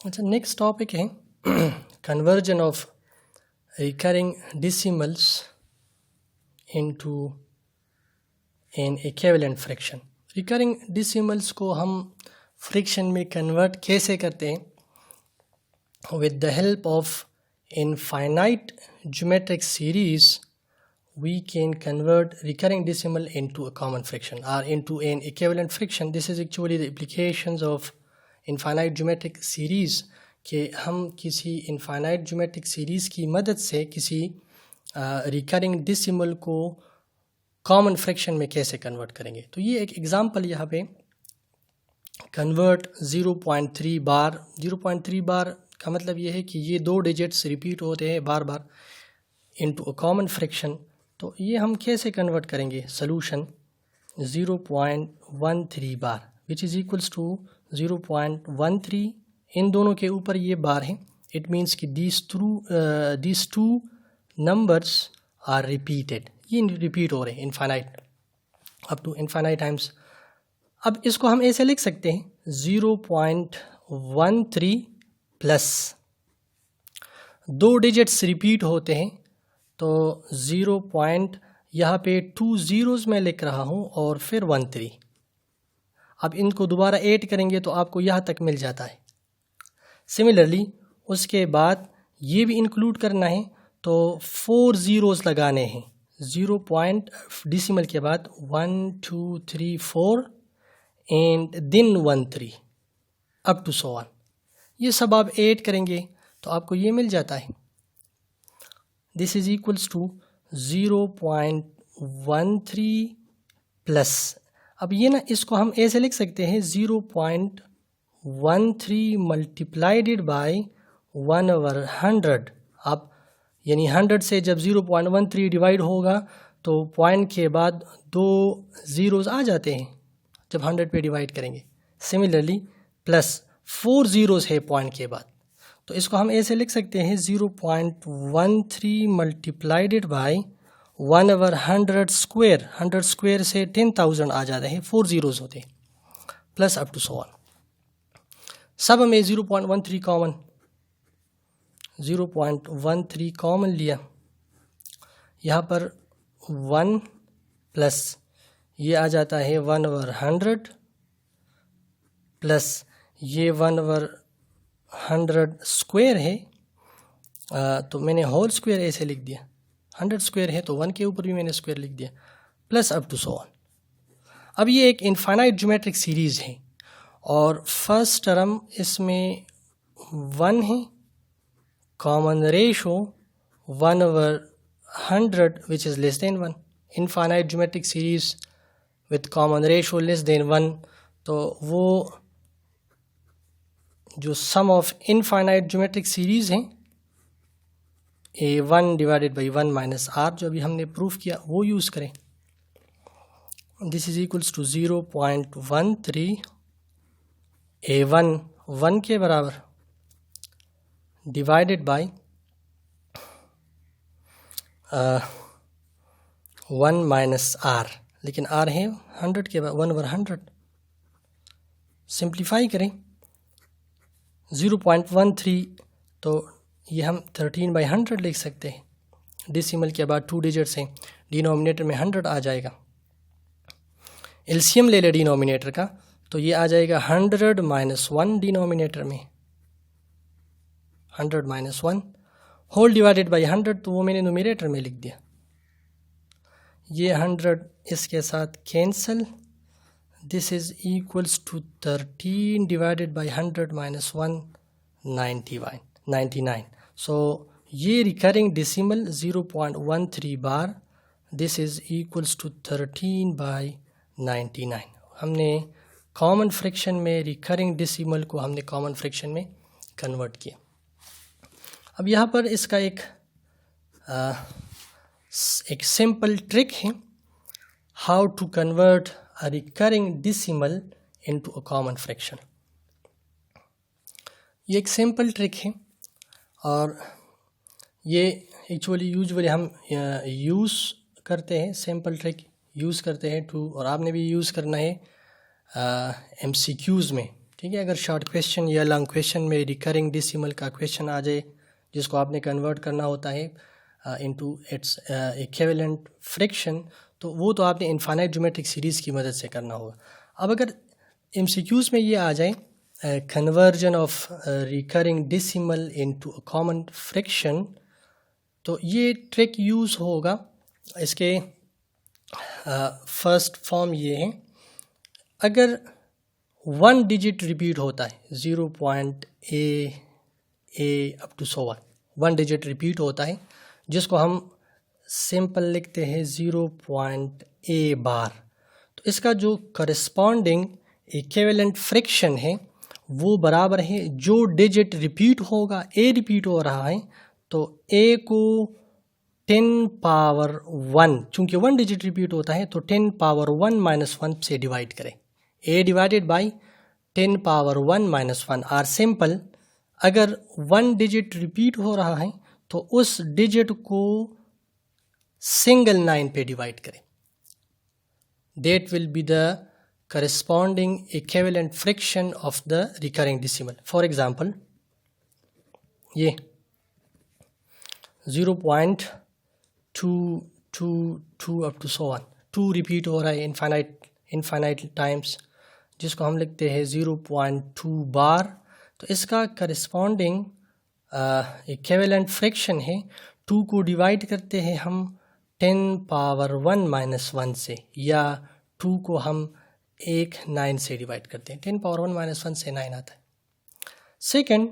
अच्छा, next topic है conversion of recurring decimals into an equivalent fraction. Recurring decimals को हम फ्रैक्शन में कन्वर्ट कैसे करते हैं? With the help of infinite geometric series we can convert recurring decimal into a common fraction or into an equivalent fraction. This is actually the implications of infinite geometric series कि हम किसी infinite geometric series की मदद से किसी recurring decimal को common fraction में कैसे convert करेंगे। तो ये एक example यहाँ पे convert 0.3 बार। 0.3 बार का मतलब ये है कि ये दो digits repeat होते हैं बार बार into a common fraction। तो ये हम कैसे कन्वर्ट करेंगे? Solution 0.13 bar which is equals to 0.13। इन दोनों के ऊपर ये बार है। इट मीन्स कि these two numbers are repeated. ये रिपीट हो रहे हैं infinite up to infinite times. अब इसको हम ऐसे लिख सकते हैं 0.13 प्लस दो डिजिट्स रिपीट होते हैं तो 0 पॉइंट यहाँ पे 2 zeros में लिख रहा हूँ और फिर 13। अब इनको दोबारा ऐड करेंगे तो आपको यहाँ तक मिल जाता है। सिमिलरली उसके बाद ये भी इंक्लूड करना है तो 4 zeros लगाने हैं। 0 पॉइंट डिसिमल के बाद 1 2 3 4 and then 13 up to so on. ये सब आप ऐड करेंगे तो आपको ये मिल जाता है। This is equals to 0.13 plus, अब ये ना इसको हम ऐसे लिख सकते हैं 0.13 मल्टीप्लाइडेड बाय 1/100। अब यानी 100 से जब 0.13 डिवाइड होगा तो पॉइंट के बाद दो ज़ीरोज़ आ जाते हैं जब 100 पे डिवाइड करेंगे। सिमिलरली प्लस 4 zeros है पॉइंट के बाद, तो इसको हम ऐसे लिख सकते हैं 0.13 मल्टीप्लाइडेड बाई 1/100 स्क्वायर। 100 स्क्वायर से 10,000 आ जाते हैं, 4 zeros होते हैं, plus up to so on. सब में 0.13 कॉमन, 0.13 कॉमन लिया, यहाँ पर 1 प्लस ये आ जाता है 1/100 प्लस ये 1/100 स्क्वायर है, तो मैंने होल स्क्वायर ऐसे लिख दिया। 100 स्क्वायर है तो 1 के ऊपर भी मैंने स्क्वायर लिख दिया, plus up to so on. अब ये एक इनफाइनाइट ज्योमेट्रिक सीरीज़ है और फर्स्ट टर्म इसमें 1 है, common ratio 1/100 which is less than 1। Infinite geometric series with common ratio less than 1, तो वो जो सम ऑफ इनफाइनाइट ज्योमेट्रिक सीरीज़ हैं A1 divided by 1 minus R, जो अभी हमने प्रूफ किया वो यूज़ करें। This is equals to 0.13 A1 1 के बराबर डिवाइडेड बाई 1 माइनस R, लेकिन R है 100 के बाद 1/100। सिंप्लीफाई करें 0.13 तो ये हम 13/100 लिख सकते हैं। डिसिमल के बाद 2 डिजिट्स हैं, डिनोमिनेटर में 100 आ जाएगा। एलसीएम ले ले डिनोमिनेटर का तो ये आ जाएगा 100 माइनस 1 डिनोमिनेटर में, 100 माइनस 1 होल डिवाइडेड बाई 100, तो वो मैंने न्यूमरेटर में लिख दिया। ये 100 इसके साथ cancel, this is equals to 13 divided by 100 minus 1 99। So ये recurring decimal 0.13 bar, this is equals to 13/99। हमने कॉमन फ्रैक्शन में रिकरिंग डिसिमल को हमने कॉमन फ्रैक्शन में कन्वर्ट किया। अब यहाँ पर इसका एक सिंपल ट्रिक है, how to convert a recurring decimal into a common fraction। ये एक सिंपल ट्रिक है और ये एक्चुअली यूजुअली हम यूज़ करते हैं, सिंपल ट्रिक यूज़ करते हैं टू, और आपने भी यूज़ करना है MCQs में, ठीक। ठीक है। अगर शॉर्ट क्वेश्चन या लॉन्ग क्वेश्चन में रिकरिंग डेसिमल का क्वेश्चन आ जाए जिसको आपने कन्वर्ट करना होता है इनटू इट्स इक्विवेलेंट फ्रैक्शन, तो वो तो आपने इनफाइनाइट ज्योमेट्रिक सीरीज़ की मदद से करना होगा। अब अगर एमसीक्यूज़ में ये आ जाए conversion of recurring decimal into a common fraction, तो ये ट्रिक यूज़ होगा। इसके फर्स्ट फॉर्म ये है, अगर 1 डिजिट रिपीट होता है 0.a up to so 1 digit repeat होता है जिसको हम सिंपल लिखते हैं 0.a बार, तो इसका जो करस्पॉन्डिंग इक्विवेलेंट फ्रैक्शन है वो बराबर है जो डिजिट रिपीट होगा, a रिपीट हो रहा है तो a को 10 पावर 1, चूँकि 1 डिजिट रिपीट होता है तो 10 पावर 1 माइनस 1 से डिवाइड करें। a divided by 10 power 1 minus 1 are simple. अगर 1 डिजिट रिपीट हो रहा है तो उस डिजिट को सिंगल 9 पे डिवाइड करें। That will be the corresponding equivalent fraction of the recurring decimal. For example, ये 0.222 up to so on, 2 repeat हो रहा है इनफाइनाइट टाइम्स जिसको हम लिखते हैं 0.2 बार, तो इसका करस्पॉन्डिंग इक्विवेलेंट फ्रैक्शन है 2 को डिवाइड करते हैं हम 10 पावर 1 माइनस 1 से, या 2 को हम 9 से डिवाइड करते हैं। 10 पावर 1 माइनस 1 से 9 आता है। सेकेंड,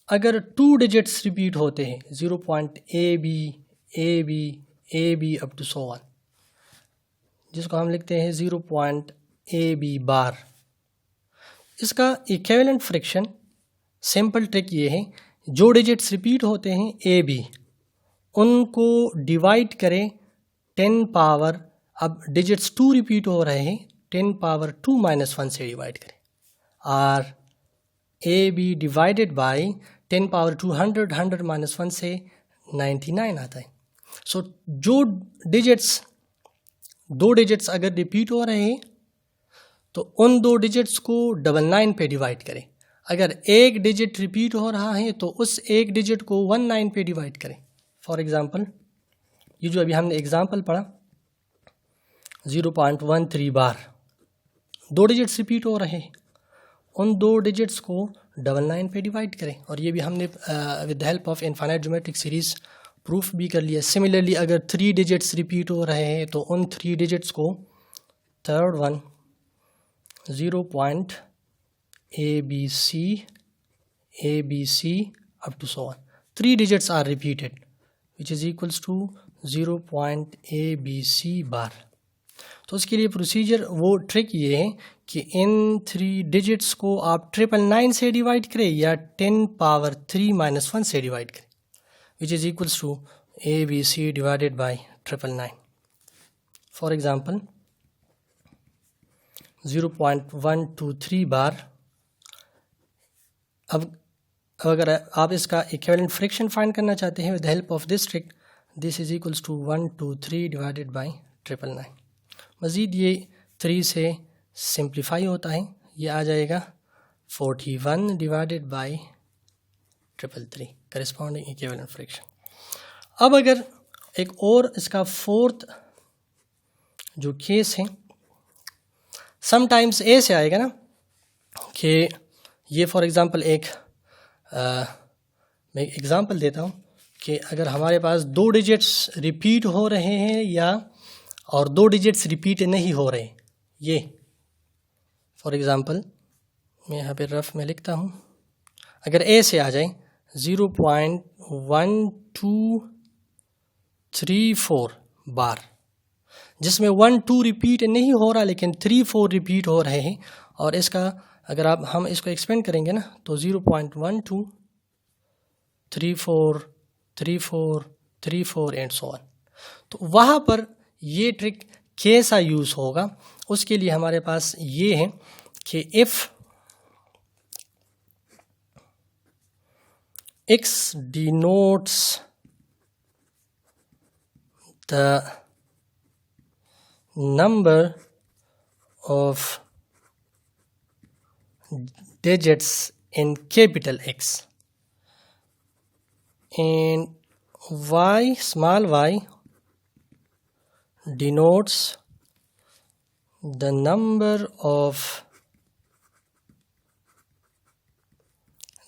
अगर 2 डिजिट्स रिपीट होते हैं 0.ab अप टू सो 1 जिसको हम लिखते हैं 0.ab बार, इसका इक्विवेलेंट फ्रैक्शन सिंपल ट्रिक ये है, जो डिजिट्स रिपीट होते हैं ab उनको डिवाइड करें 10 पावर, अब डिजिट्स 2 रिपीट हो रहे हैं 10 पावर 2 माइनस 1 से डिवाइड करें, और A B divided by 10 power 2 100 minus 1 से 99 आता है। सो जो डिजिट्स 2 डिजिट्स अगर रिपीट हो रहे हैं तो उन 2 डिजिट्स को 99 पे डिवाइड करें। अगर एक डिजिट रिपीट हो रहा है तो उस एक डिजिट को 19 पे डिवाइड करें। फॉर एग्ज़ाम्पल, ये जो अभी हमने एग्ज़ाम्पल पढ़ा 0.13 बार, 2 डिजिट्स रिपीट हो रहे हैं, उन 2 डिजिट्स को 99 पे डिवाइड करें, और ये भी हमने with the help of infinite geometric series proof भी कर लिया। सिमिलरली अगर 3 डिजिट्स रिपीट हो रहे हैं तो उन 3 डिजिट्स को third one 0.abc up to so on, 3 digits are repeated which is equals to 0.abc बार। तो उसके लिए प्रोसीजर वो ट्रिक ये है कि इन 3 डिजिट्स को आप 999 से डिवाइड करें या 10 पावर 3 माइनस 1 से डिवाइड करें, which is equals to ABC divided by 999। For example 0.123 bar. अब अगर आप इसका इक्विवेलेंट फ्रैक्शन फाइंड करना चाहते हैं with the help of this trick, this is equals to 123 divided by 999। मज़ीद ये 3 से सिंप्लीफाई होता है, ये आ जाएगा 41 divided by 333 corresponding equivalent fraction. अब अगर एक और इसका फोर्थ जो केस है, समटाइम्स ऐसे आएगा ना कि ये फॉर एग्ज़ाम्पल मैं एक एग्ज़ाम्पल देता हूँ कि अगर हमारे पास 2 डिजिट्स रिपीट हो रहे हैं या और 2 डिजिट्स रिपीट नहीं हो रहे, ये फॉर एग्ज़ाम्पल मैं यहाँ पे रफ में लिखता हूँ, अगर ए से आ जाए 0.1234 बार, जिसमें 1 2 रिपीट नहीं हो रहा लेकिन 3 4 रिपीट हो रहे हैं, और इसका अगर हम इसको एक्सपेंड करेंगे ना तो 0.12 34 34 34 एंड सो ऑन। तो वहाँ पर ये ट्रिक कैसा यूज़ होगा, उसके लिए हमारे पास ये है कि if x denotes the number of digits in capital X, and y, small y, denotes the number of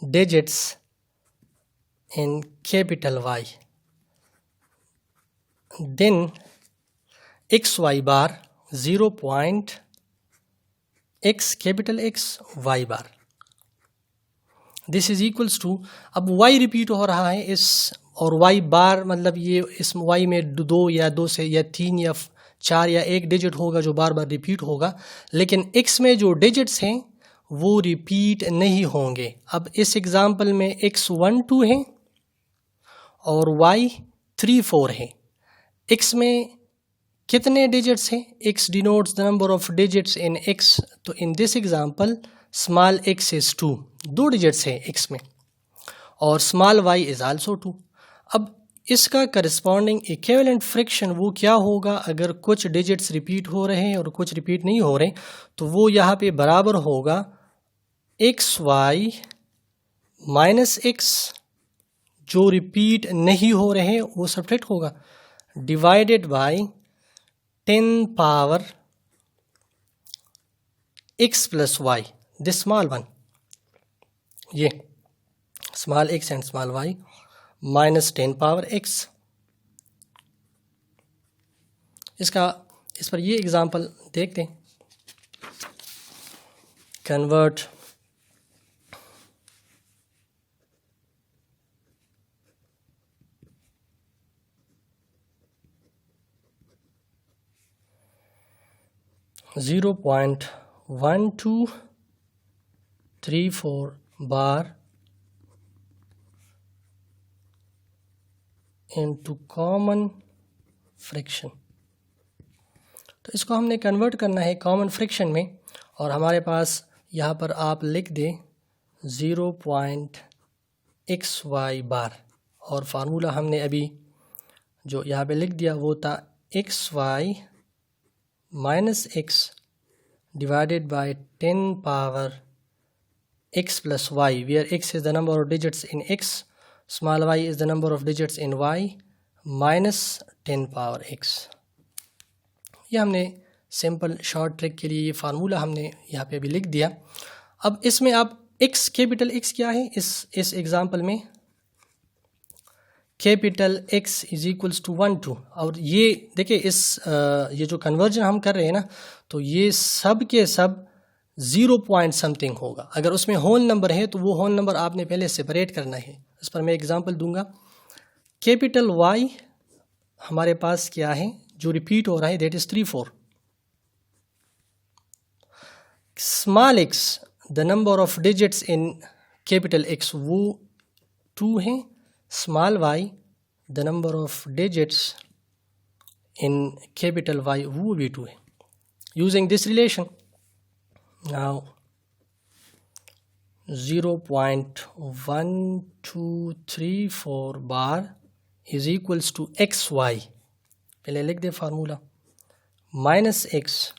digits in capital Y, then xy bar 0. x capital X y bar, this is equals to, अब y repeat हो रहा है इस, और y बार मतलब ये इस y में 2 या 2 से या 3 या 4 या 1 डिजिट होगा जो बार बार रिपीट होगा, लेकिन x में जो डिजिट्स हैं वो रिपीट नहीं होंगे। अब इस एग्जांपल में x 1 2 है और y 3 4 है। x में कितने डिजिट्स हैं? x denotes the number of digits in x, तो in this example small x is 2, 2 digits हैं x में, और small y is also 2। अब इसका करस्पॉन्डिंग इक्विवेलेंट फ्रिक्शन वो क्या होगा? अगर कुछ डिजिट्स रिपीट हो रहे हैं और कुछ रिपीट नहीं हो रहे, तो वो यहाँ पे बराबर होगा xy माइनस x, जो रिपीट नहीं हो रहे हैं वो सब्ट्रैक्ट होगा, divided by 10 power x plus y, this small one, ये small x and small y minus 10 power x। इस पर ये एग्जांपल देखते हैं। Convert .1234 bar into common fraction, तो इसको हमने कन्वर्ट करना है कॉमन फ्रिक्शन में, और हमारे पास यहाँ पर आप लिख दें 0.xy बार, और फार्मूला हमने अभी जो यहाँ पे लिख दिया वो था xy minus x divided by 10 power x plus y, where x is the number of digits in x, small y is the number of digits in y, minus 10 power x। ये हमने सिंपल शॉर्ट ट्रिक के लिए ये formula हमने यहाँ पे भी लिख दिया। अब इसमें आप x कैपिटल x क्या है? इस एग्जांपल में capital x is equals to 1 2, और ये देखिए ये जो कन्वर्जन हम कर रहे हैं ना, तो ये सब के सब 0 पॉइंट समथिंग होगा। अगर उसमें होल नंबर है तो वो होल नंबर आपने पहले सेपरेट करना है। इस पर मैं एग्जांपल दूंगा। कैपिटल Y हमारे पास क्या है जो रिपीट हो रहा है, that is 3 4। Small x the number of digits in capital X वो 2 है, small y the number of digits in capital Y वो भी 2 है। Using this relation, now 0.1234 bar is equals to xy, पहले लिख दे formula, minus x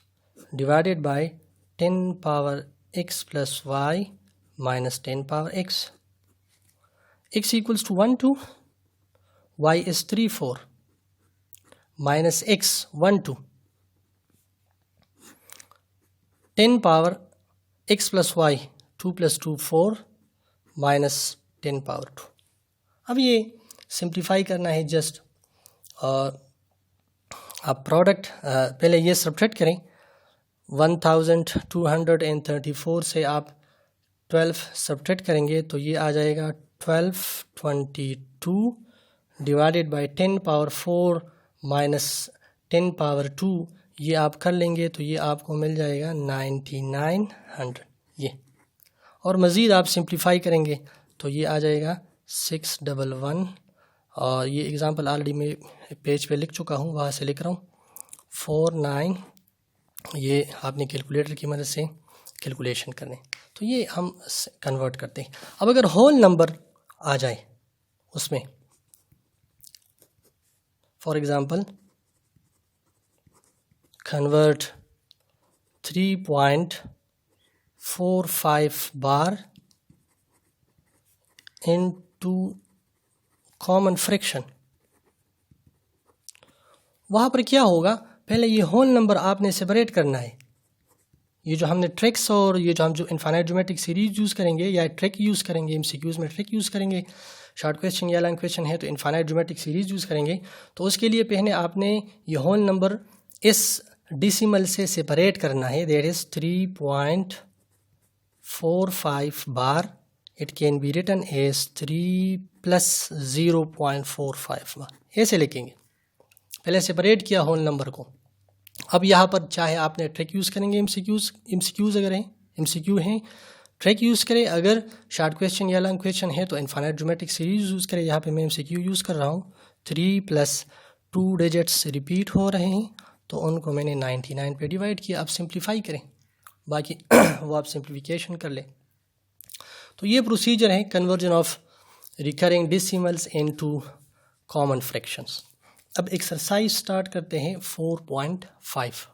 divided by 10 power x plus y minus 10 power x, x equals to 1 2, y is 3 4, minus x 1 2, 10 power x plus y 2 plus 2 4 minus 10 power 2। अब ये simplify करना है just, आप product पहले ये सब्ट्रैक्ट करें। 1234 से आप 12 सब्ट्रैक्ट करेंगे तो ये आ जाएगा 1222 divided by 10 power 4 minus 10 power 2, ये आप कर लेंगे तो ये आपको मिल जाएगा 9900 ये, और मज़ीद आप सिंप्लीफाई करेंगे तो ये आ जाएगा 611, और ये एग्ज़ाम्पल ऑलरेडी मैं पेज पे लिख चुका हूँ, वहाँ से लिख रहा हूँ 49, ये आपने कैलकुलेटर की मदद से कैलकुलेशन करने, तो ये हम कन्वर्ट करते हैं। अब अगर होल नंबर आ जाए उसमें, for example convert 3.5 0.45 bar into common fraction. वहाँ पर क्या होगा, पहले ये होल नंबर आपने सेपरेट करना है। ये जो हमने ट्रिक्स और ये जो हम जो इनफाइनाइट ज्योमेट्रिक सीरीज यूज़ करेंगे या ट्रिक यूज़ करेंगे, एमसीक्यूज़ में ट्रिक यूज़ करेंगे, शॉर्ट क्वेश्चन या लॉन्ग क्वेश्चन है तो इनफाइनाइट ज्योमेट्रिक सीरीज यूज़ करेंगे। तो उसके लिए पहले आपने ये होल नंबर इस डिसिमल से सेपरेट करना है, that is 3.45 bar. It can be written as 3 + 0.45 bar, ऐसे लिखेंगे। पहले सेपरेट किया होल नंबर को। अब यहाँ पर चाहे आपने ट्रिक यूज़ करेंगे, एमसीक्यूज़ अगर हैं, एमसीक्यू हैं, ट्रिक यूज़ करें। अगर शॉर्ट क्वेश्चन या लॉन्ग क्वेश्चन है तो इनफाइनाइट ज्योमेट्रिक सीरीज यूज़ करें। यहाँ पे मैं एमसीक्यू यूज़ कर रहा हूँ। 3 + 2 डिजिट्स रिपीट हो रहे हैं तो उनको मैंने 99 पे डिवाइड किया। अब सिंप्लीफाई करें, बाकी वो आप सिंप्लीफिकेशन कर लें। तो ये प्रोसीजर है conversion of recurring decimals into common fractions. अब एक्सरसाइज स्टार्ट करते हैं 4.5।